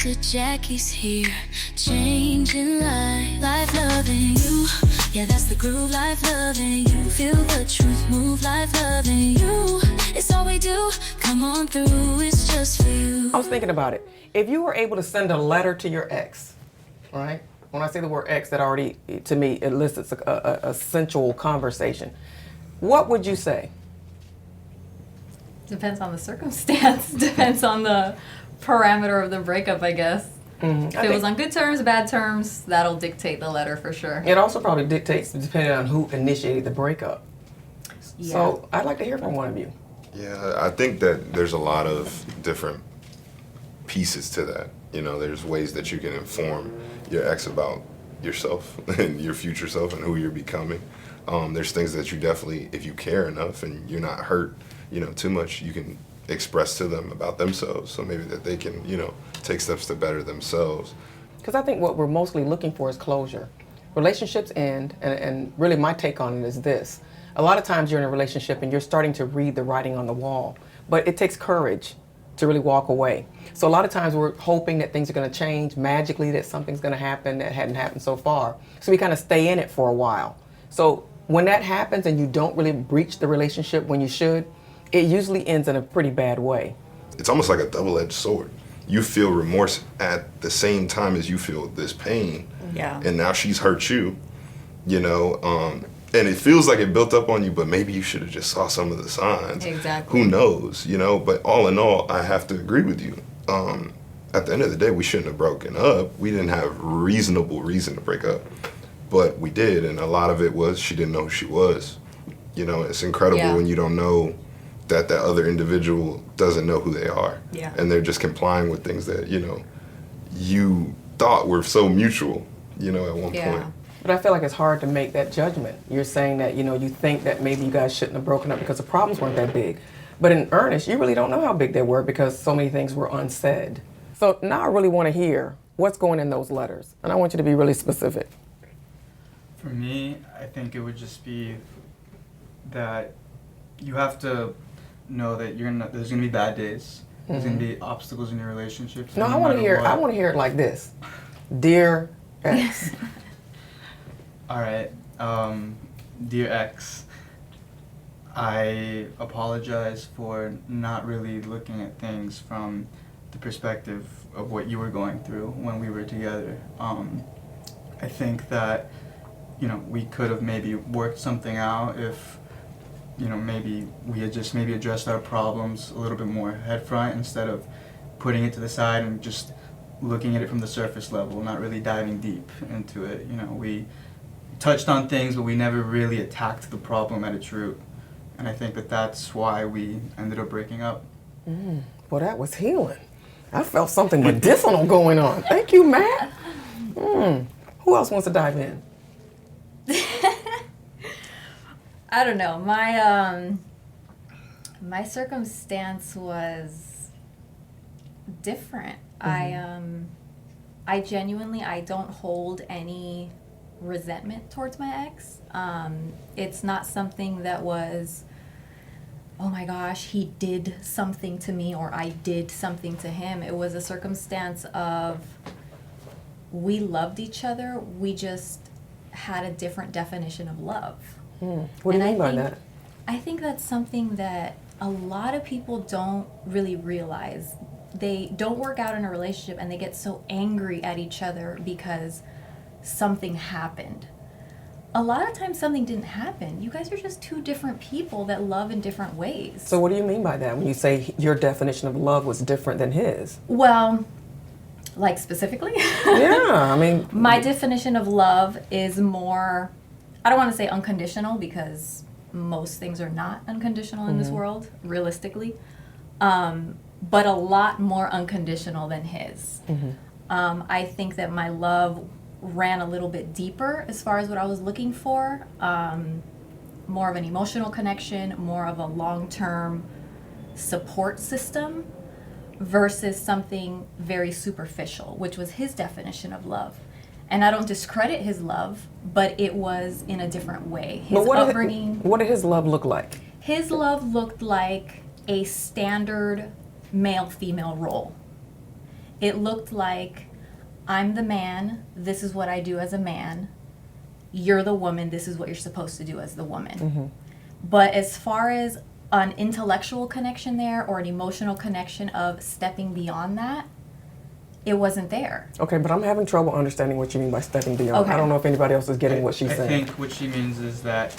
Dr. Jackie's here, changing life loving you. Yeah, that's the groove, life loving you. Feel the truth, move, life loving you. It's all we do, come on through, it's just for you. I was thinking about it. If you were able to send a letter to your ex, right? When I say the word ex, that already, to me, elicits a sensual conversation. What would you say? Depends on the circumstance. Depends on the parameter of the breakup, I guess. If it was on good terms, bad terms, that'll dictate the letter for sure. It also probably dictates depending on who initiated the breakup. Yeah. So I'd like to hear from one of you. Yeah, I think that there's a lot of different pieces to that. You know, there's ways that you can inform your ex about yourself and your future self and who you're becoming. There's things that you definitely, if you care enough and you're not hurt, too much, you can express to them about themselves. So maybe that they can, take steps to better themselves. Because I think what we're mostly looking for is closure. Relationships end, and really my take on it is this. A lot of times you're in a relationship and you're starting to read the writing on the wall, but it takes courage to really walk away. So a lot of times we're hoping that things are going to change magically, that something's going to happen that hadn't happened so far. So we kind of stay in it for a while. So when that happens and you don't really breach the relationship when you should, it usually ends in a pretty bad way. It's almost like a double-edged sword. You feel remorse at the same time as you feel this pain. Yeah. And now she's hurt you, and it feels like it built up on you, but maybe you should have just saw some of the signs. Exactly. Who knows, But all in all, I have to agree with you. At the end of the day, we shouldn't have broken up. We didn't have reasonable reason to break up, but we did, and a lot of it was she didn't know who she was. It's incredible when you don't know that other individual doesn't know who they are. Yeah. And they're just complying with things that, you thought were so mutual, at one point. But I feel like it's hard to make that judgment. You're saying that, you think that maybe you guys shouldn't have broken up because the problems weren't that big. But in earnest, you really don't know how big they were because so many things were unsaid. So now I really want to hear what's going in those letters. And I want you to be really specific. For me, I think it would just be that you have to know that there's gonna be bad days. There's gonna be obstacles in your relationship. No, I want to hear it like this. Dear ex. All right, dear ex, I apologize for not really looking at things from the perspective of what you were going through when we were together. I think that, we could have maybe worked something out if, maybe we had just maybe addressed our problems a little bit more head front instead of putting it to the side and just looking at it from the surface level, not really diving deep into it. We touched on things, but we never really attacked the problem at its root. And I think that that's why we ended up breaking up. Well, that was healing. I felt something medicinal going on. Thank you, Matt. Who else wants to dive in? I don't know. My circumstance was different. I genuinely, I don't hold any resentment towards my ex. It's not something that was, oh my gosh, he did something to me or I did something to him. It was a circumstance of we loved each other. We just had a different definition of love. What do you mean by that? I think that's something that a lot of people don't really realize. They don't work out in a relationship and they get so angry at each other because something happened. A lot of times something didn't happen. You guys are just two different people that love in different ways. So what do you mean by that when you say your definition of love was different than his? Well, like specifically? Yeah, I mean... My definition of love is more, I don't want to say unconditional because most things are not unconditional in this world, realistically, but a lot more unconditional than his. I think that my love ran a little bit deeper as far as what I was looking for, more of an emotional connection, more of a long-term support system versus something very superficial, which was his definition of love. And I don't discredit his love, but it was in a different way. His upbringing. What did his love look like? His love looked like a standard male-female role. it looked like, I'm the man, this is what I do as a man. You're the woman, this is what you're supposed to do as the woman. But as far as an intellectual connection there or an emotional connection of stepping beyond that, it wasn't there. Okay, but I'm having trouble understanding what you mean by stepping beyond. Okay. I don't know if anybody else is getting what she's I saying. think what she means is that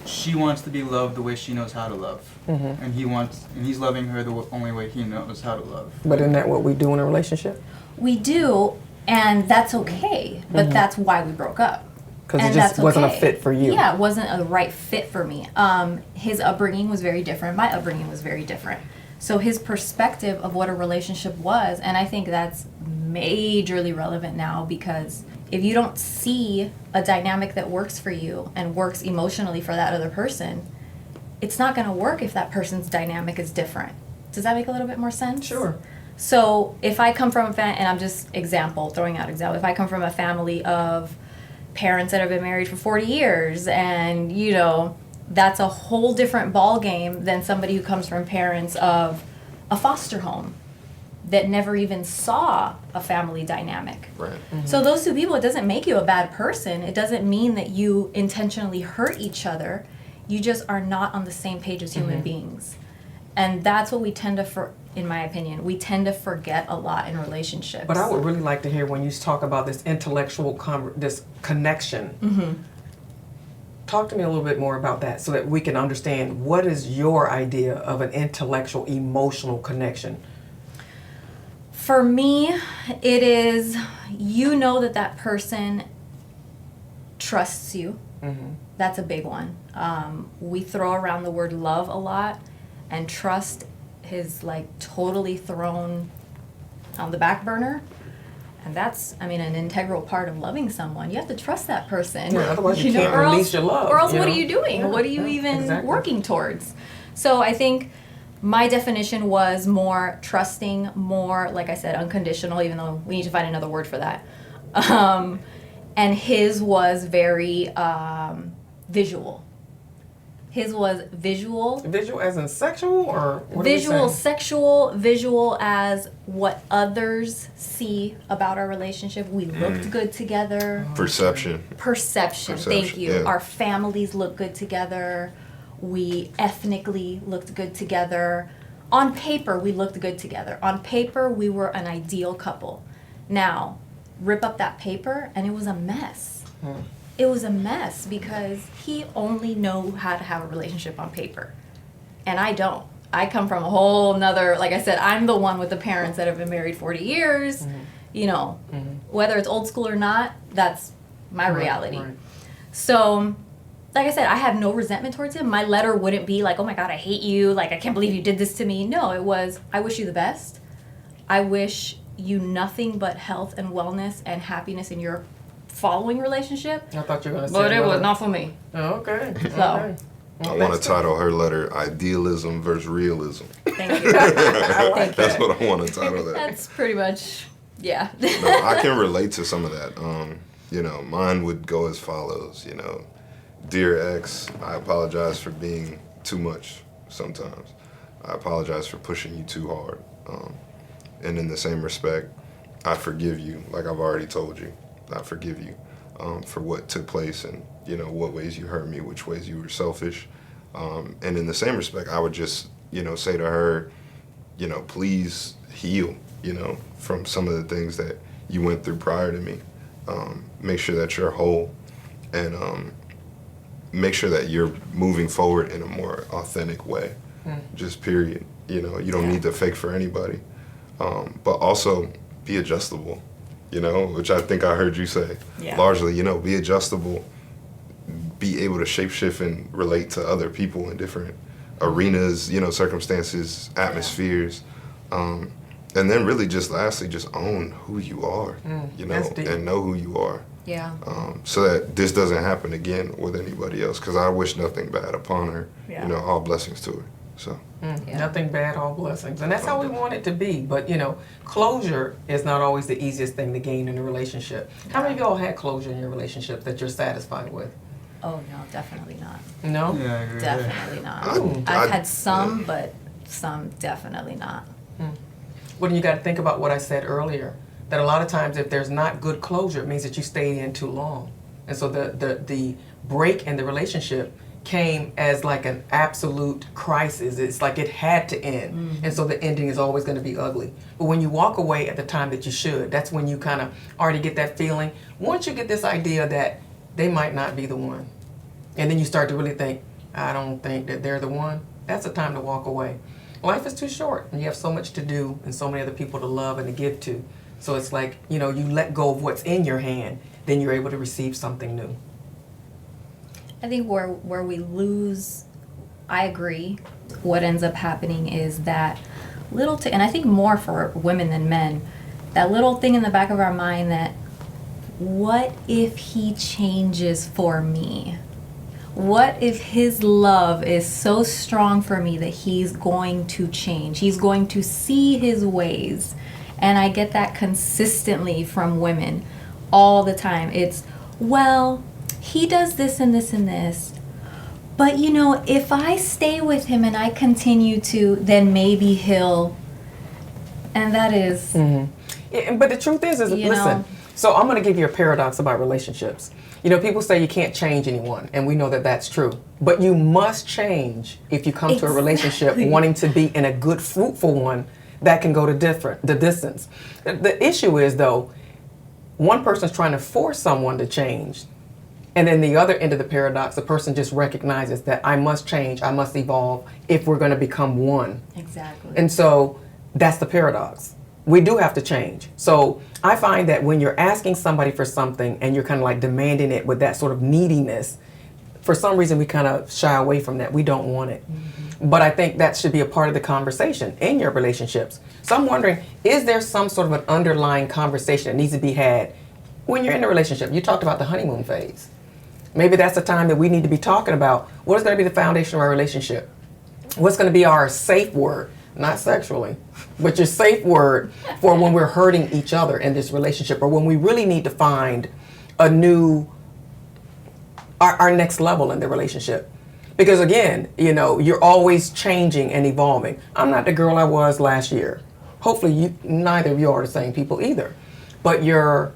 she wants to be loved the way she knows how to love, and he's loving her the only way he knows how to love. But isn't that what we do in a relationship? We do, and that's okay, but that's why we broke up. Because it And just that's wasn't a okay. fit for you. Yeah, it wasn't a right fit for me. His upbringing was very different. My upbringing was very different. So his perspective of what a relationship was, and I think that's majorly relevant now, because if you don't see a dynamic that works for you and works emotionally for that other person, it's not going to work if that person's dynamic is different. Does that make a little bit more sense? Sure. So if I come from and I'm just throwing out example, if I come from a family of parents that have been married for 40 years and, that's a whole different ball game than somebody who comes from parents of a foster home that never even saw a family dynamic. Right. So those two people, it doesn't make you a bad person. It doesn't mean that you intentionally hurt each other. You just are not on the same page as human beings. And that's what we tend to, in my opinion, we tend to forget a lot in relationships. But I would really like to hear when you talk about this intellectual, this connection. Talk to me a little bit more about that so that we can understand what is your idea of an intellectual, emotional connection. For me, it is, that person trusts you. That's a big one. We throw around the word love a lot, and trust is totally thrown on the back burner. And that's, an integral part of loving someone. You have to trust that person. Yeah, otherwise you know, can't or release else, your love. Or else, you what know? are you doing? Yeah, What are you yeah, even exactly. working towards? So I think my definition was more trusting, more, like I said, unconditional, even though we need to find another word for that. And his was very visual. His was visual. Visual as in sexual, or what Visual, are we saying? sexual, visual as what others see about our relationship. We looked good together. Perception. Perception, thank Perception, you. yeah. Our families looked good together. We ethnically looked good together. On paper, we looked good together. On paper, we were an ideal couple. Now, rip up that paper, and it was a mess. It was a mess because he only knew how to have a relationship on paper. And I don't. I come from a whole nother, like I said, I'm the one with the parents that have been married 40 years. Whether it's old school or not, that's my reality. Right. So, like I said, I have no resentment towards him. My letter wouldn't be like, oh my God, I hate you. Like, I can't believe you did this to me. No, it was, I wish you the best. I wish you nothing but health and wellness and happiness in your following relationship. I thought you were going to say But it was another- not for me. Oh, okay. So, Okay. I want to title her letter "Idealism versus Realism." thank you. I like That's that. what I want to title that. That's pretty much, yeah. No, I can relate to some of that. Mine would go as follows. Dear ex, I apologize for being too much sometimes. I apologize for pushing you too hard. And in the same respect, I forgive you, like I've already told you. I forgive you for what took place and, what ways you hurt me, which ways you were selfish. And in the same respect, I would just, say to her, please heal, from some of the things that you went through prior to me. Make sure that you're whole and make sure that you're moving forward in a more authentic way. Just period. You don't need to fake for anybody. But also be adjustable, which I think I heard you say. Yeah. Largely, be adjustable, be able to shapeshift and relate to other people in different arenas, circumstances, atmospheres. And then really just lastly, just own who you are, that's deep. and know who you are. Yeah. So that this doesn't happen again with anybody else, because I wish nothing bad upon her. Yeah. All blessings to her. So. Yeah. Nothing bad, all blessings. And that's how we want it to be. But, closure is not always the easiest thing to gain in a relationship. How many of y'all had closure in your relationship that you're satisfied with? Oh, no, definitely not. No? Yeah, I agree with that. Definitely not. I- I've had some, but some definitely not. But you got to think about what I said earlier, that a lot of times if there's not good closure, it means that you stayed in too long. And so the break in the relationship came as like an absolute crisis. It's like it had to end. And so the ending is always going to be ugly. But when you walk away at the time that you should, that's when you kind of already get that feeling. Once you get this idea that they might not be the one, and then you start to really think, I don't think that they're the one, that's the time to walk away. Life is too short, and you have so much to do and so many other people to love and to give to. So it's like, you know, you let go of what's in your hand, then you're able to receive something new. I think where we lose, I agree, what ends up happening is that and I think more for women than men, that little thing in the back of our mind that, what if he changes for me? What if his love is so strong for me that he's going to change? He's going to see his ways. And I get that consistently from women all the time. It's, well, he does this and this and this. But, you know, if I stay with him and I continue to, then maybe he'll. And that is. Yeah, but the truth is listen, so I'm going to give you a paradox about relationships. You know, people say you can't change anyone, and we know that that's true. But you must change if you come to a relationship wanting to be in a good, fruitful one that can go the distance. The issue is, though, one person's trying to force someone to change, and then the other end of the paradox, the person just recognizes that I must change, I must evolve if we're going to become one. Exactly. And so that's the paradox. We do have to change. So I find that when you're asking somebody for something and you're kind of like demanding it with that sort of neediness, for some reason we kind of shy away from that. We don't want it. But I think that should be a part of the conversation in your relationships. So I'm wondering, is there some sort of an underlying conversation that needs to be had when you're in a relationship? You talked about the honeymoon phase. Maybe that's the time that we need to be talking about what is going to be the foundation of our relationship. What's going to be our safe word? Not sexually, but your safe word for when we're hurting each other in this relationship, or when we really need to find a new, our next level in the relationship. Because again, you know, you're always changing and evolving. I'm not the girl I was last year. Hopefully neither of you are the same people either. But your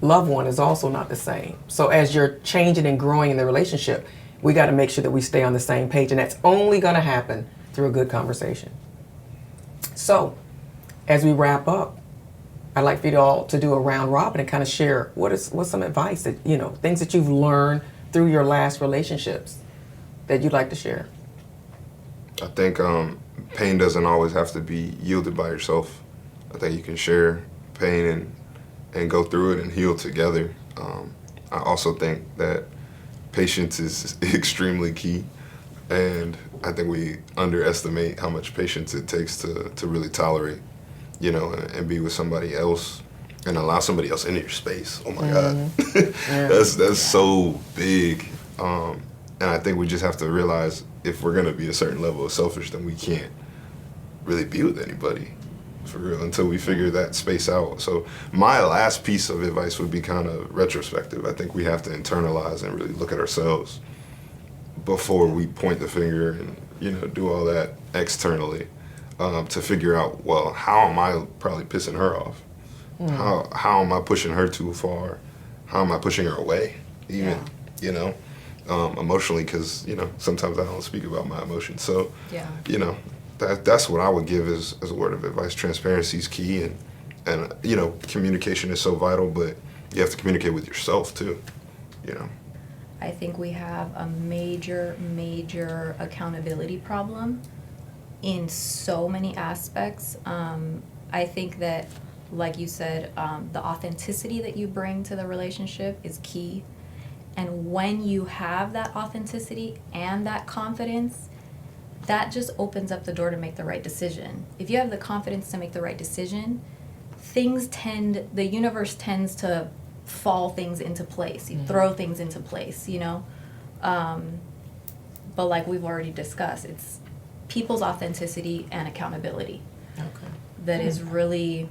loved one is also not the same. So as you're changing and growing in the relationship, we got to make sure that we stay on the same page. And that's only going to happen through a good conversation. So, as we wrap up, I'd like for you all to do a round robin and kind of share what's some advice that, you know, things that you've learned through your last relationships that you'd like to share. I think pain doesn't always have to be yielded by yourself. I think you can share pain and go through it and heal together. I also think that patience is extremely key. And I think we underestimate how much patience it takes to really tolerate, you know, and be with somebody else and allow somebody else into your space. Oh my God. Yeah. That's so big. And I think we just have to realize if we're going to be a certain level of selfish, then we can't really be with anybody for real until we figure that space out. So my last piece of advice would be kind of retrospective. I think we have to internalize and really look at ourselves before we point the finger and, you know, do all that externally, to figure out, well, how am I probably pissing her off? How am I pushing her too far? How am I pushing her away even, you know, emotionally, because, you know, sometimes I don't speak about my emotions. So, you know, that's what I would give as a word of advice. Transparency is key, and you know, communication is so vital, but you have to communicate with yourself too, you know. I think we have a major accountability problem in so many aspects. I think that, like you said, the authenticity that you bring to the relationship is key. And when you have that authenticity and that confidence, that just opens up the door to make the right decision. If you have the confidence to make the right decision, the universe tends to fall things into place. You throw things into place, you know? But like we've already discussed, it's people's authenticity and accountability. That is really,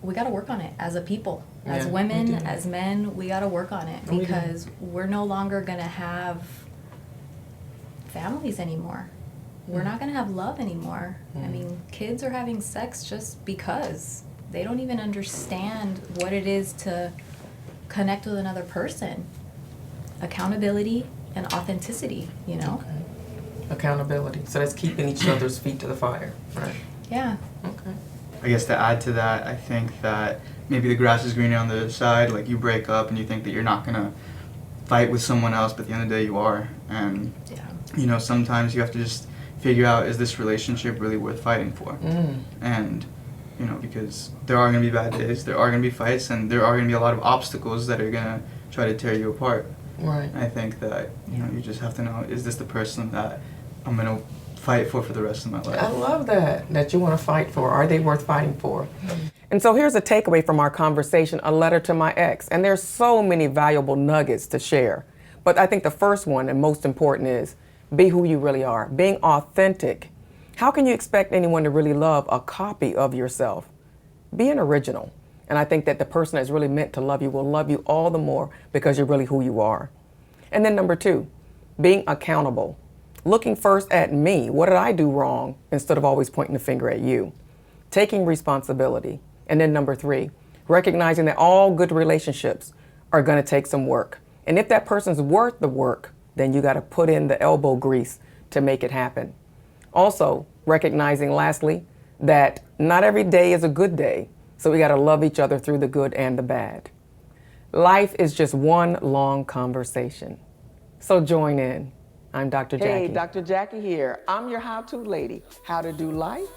we got to work on it as a people. As women, as men, we got to work on it because we're no longer going to have families anymore. we're not going to have love anymore. I mean, kids are having sex just because. They don't even understand what it is to connect with another person. Accountability and authenticity, you know? Okay. Accountability. So that's keeping each other's feet to the fire, right? Yeah. Okay. I guess to add to that, I think that maybe the grass is greener on the other side. Like, you break up and you think that you're not gonna fight with someone else, but at the end of the day you are. And Yeah. you know, sometimes you have to just figure out, is this relationship really worth fighting for? And you know, because there are gonna be bad days, there are gonna be fights, and there are gonna be a lot of obstacles that are gonna try to tear you apart. Right. I think that, you know, you just have to know, is this the person that I'm gonna fight for the rest of my life? I love that you want to fight for. Are they worth fighting for? And so here's a takeaway from our conversation, a letter to my ex. And there's so many valuable nuggets to share. But I think the first one and most important is be who you really are, being authentic. How can you expect anyone to really love a copy of yourself? Be an original. And I think that the person that's really meant to love you will love you all the more because you're really who you are. And then number 2, being accountable. Looking first at me, what did I do wrong, instead of always pointing the finger at you. Taking responsibility. And then number 3, recognizing that all good relationships are going to take some work. And if that person's worth the work, then you got to put in the elbow grease to make it happen. Also, recognizing lastly that not every day is a good day, so we got to love each other through the good and the bad. Life is just one long conversation. So join in. I'm Dr. Jacquie. Hey, Dr. Jacquie here. I'm your how-to lady. How to do life,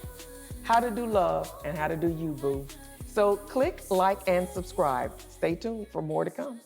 how to do love, and how to do you, boo. So click, like, and subscribe. Stay tuned for more to come.